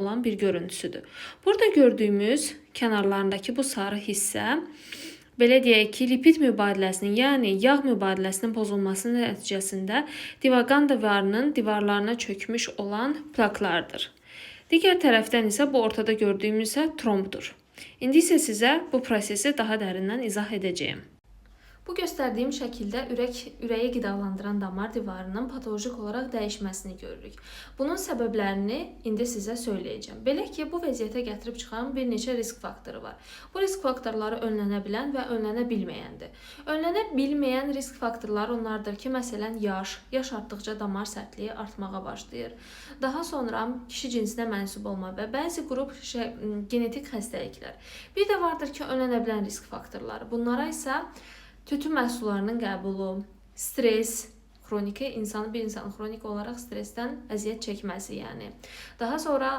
olan bir görüntüsüdür. Burada gördüyümüz kənarlarındakı bu sarı hissə, belə deyək ki, lipid mübadiləsinin, yəni yağ mübadiləsinin pozulmasının nəticəsində divagan divarının divarlarına çökmüş olan plaklardır. Digər tərəfdən isə bu ortada gördüyümüz isə trombdur. İndi isə sizə bu prosesi daha dərindən izah edəcəyim. Bu göstərdiyim şəkildə ürəyi qidalandıran damar divarının patolojik olaraq dəyişməsini görürük. Bunun səbəblərini indi sizə söyləyəcəm. Belə ki, bu vəziyyətə gətirib çıxan bir neçə risk faktoru var. Bu risk faktorları önlənə bilən və önlənə bilməyəndir. Önlənə bilməyən risk faktorları onlardır ki, məsələn, yaş artdıqca damar sərtliyi artmağa başlayır. Daha sonra kişi cinsinə mənsub olma və bəzi qrup genetik xəstəliklər. Bir də vardır ki, önlənə bilən risk faktorları. Bunlara isə tütün məhsullarının qəbulu, stres, bir insanın xronik olaraq stressdən əziyyət çəkməsi, yəni. Daha sonra